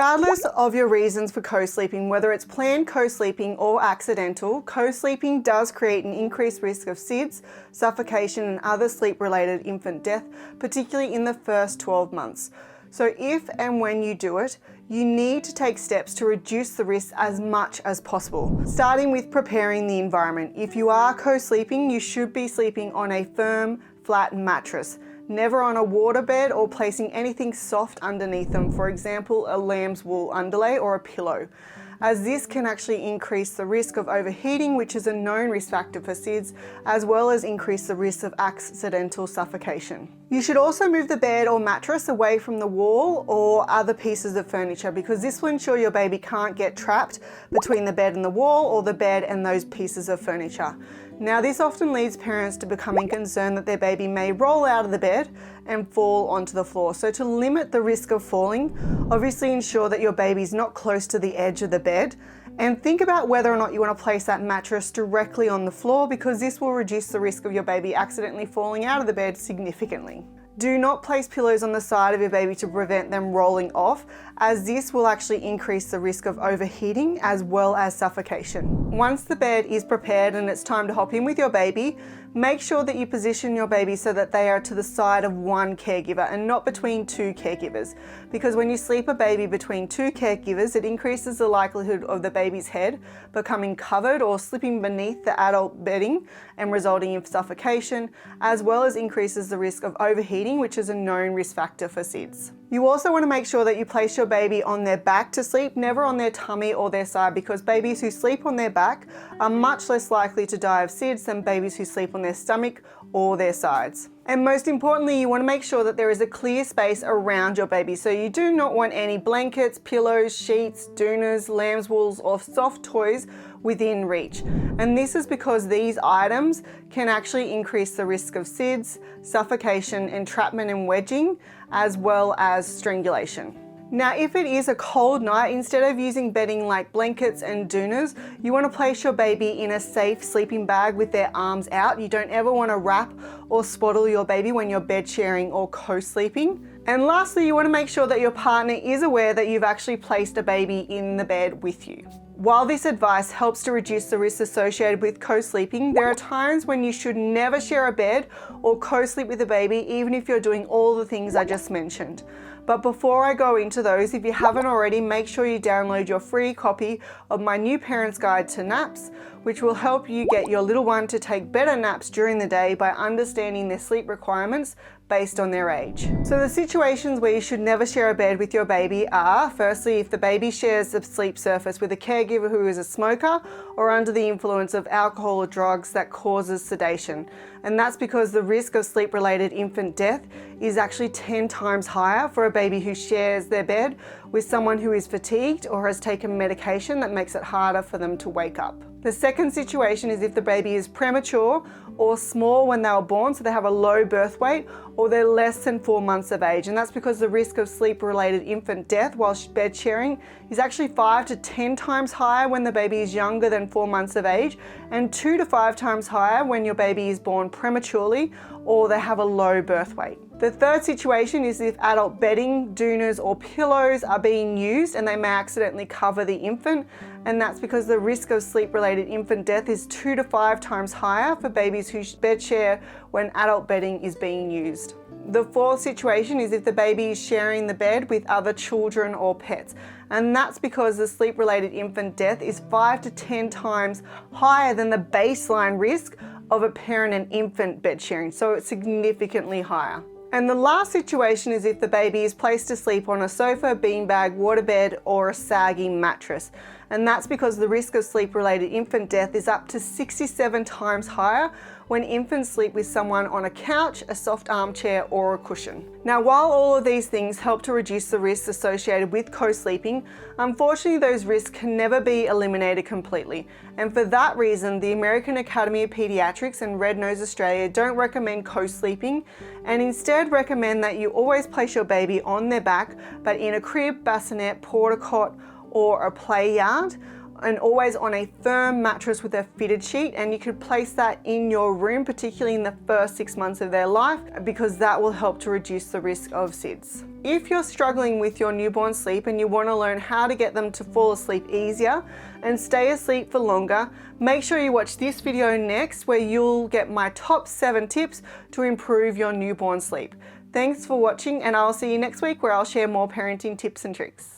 Regardless of your reasons for co-sleeping, whether it's planned co-sleeping or accidental, co-sleeping does create an increased risk of SIDS, suffocation, and other sleep-related infant death, particularly in the first 12 months. So if and when you do it, you need to take steps to reduce the risk as much as possible, starting with preparing the environment. If you are co-sleeping, you should be sleeping on a firm, flat mattress, never on a waterbed or placing anything soft underneath them, for example, a lamb's wool underlay or a pillow, as this can actually increase the risk of overheating, which is a known risk factor for SIDS, as well as increase the risk of accidental suffocation. You should also move the bed or mattress away from the wall or other pieces of furniture, because this will ensure your baby can't get trapped between the bed and the wall or the bed and those pieces of furniture. Now, this often leads parents to becoming concerned that their baby may roll out of the bed and fall onto the floor. So to limit the risk of falling, obviously ensure that your baby's not close to the edge of the bed, and think about whether or not you want to place that mattress directly on the floor, because this will reduce the risk of your baby accidentally falling out of the bed significantly. Do not place pillows on the side of your baby to prevent them rolling off, as this will actually increase the risk of overheating as well as suffocation. Once the bed is prepared and it's time to hop in with your baby, make sure that you position your baby so that they are to the side of one caregiver and not between two caregivers, because when you sleep a baby between two caregivers, it increases the likelihood of the baby's head becoming covered or slipping beneath the adult bedding and resulting in suffocation, as well as increases the risk of overheating, which is a known risk factor for SIDS. You also want to make sure that you place your baby on their back to sleep, never on their tummy or their side, because babies who sleep on their back are much less likely to die of SIDS than babies who sleep on their stomach or their sides. And most importantly, you want to make sure that there is a clear space around your baby. So you do not want any blankets, pillows, sheets, doonas, lamb's wools, or soft toys within reach. And this is because these items can actually increase the risk of SIDS, suffocation, entrapment and wedging, as well as strangulation. Now, if it is a cold night, instead of using bedding like blankets and doonas, you want to place your baby in a safe sleeping bag with their arms out. You don't ever want to wrap or swaddle your baby when you're bed sharing or co-sleeping. And lastly, you want to make sure that your partner is aware that you've actually placed a baby in the bed with you. While this advice helps to reduce the risks associated with co-sleeping, there are times when you should never share a bed or co-sleep with a baby, even if you're doing all the things I just mentioned. But before I go into those, if you haven't already, make sure you download your free copy of my new Parent's Guide to Naps, which will help you get your little one to take better naps during the day by understanding their sleep requirements based on their age. So the situations where you should never share a bed with your baby are, firstly, if the baby shares the sleep surface with a caregiver who is a smoker or under the influence of alcohol or drugs that causes sedation. And that's because the risk of sleep-related infant death is actually 10 times higher for a baby who shares their bed with someone who is fatigued or has taken medication that makes it harder for them to wake up. The second situation is if the baby is premature or small when they were born, so they have a low birth weight, or they're less than 4 months of age. And that's because the risk of sleep-related infant death while bed sharing is actually 5 to 10 times higher when the baby is younger than 4 months of age, and 2 to 5 times higher when your baby is born prematurely or they have a low birth weight. The third situation is if adult bedding, doonas, or pillows are being used and they may accidentally cover the infant, and that's because the risk of sleep-related infant death is 2 to 5 times higher for babies who bed share when adult bedding is being used. The fourth situation is if the baby is sharing the bed with other children or pets, and that's because the sleep-related infant death is 5 to 10 times higher than the baseline risk of a parent and infant bed sharing, so it's significantly higher. And the last situation is if the baby is placed to sleep on a sofa, beanbag, waterbed, or a sagging mattress. And that's because the risk of sleep-related infant death is up to 67 times higher when infants sleep with someone on a couch, a soft armchair, or a cushion. Now, while all of these things help to reduce the risks associated with co-sleeping, unfortunately those risks can never be eliminated completely. And for that reason, the American Academy of Pediatrics and Red Nose Australia don't recommend co-sleeping, and instead recommend that you always place your baby on their back, but in a crib, bassinet, porta cot, or a play yard, and always on a firm mattress with a fitted sheet. And you could place that in your room, particularly in the first 6 months of their life, because that will help to reduce the risk of SIDS. If you're struggling with your newborn sleep and you want to learn how to get them to fall asleep easier and stay asleep for longer, make sure you watch this video next where you'll get my top 7 tips to improve your newborn sleep. Thanks for watching, and I'll see you next week where I'll share more parenting tips and tricks.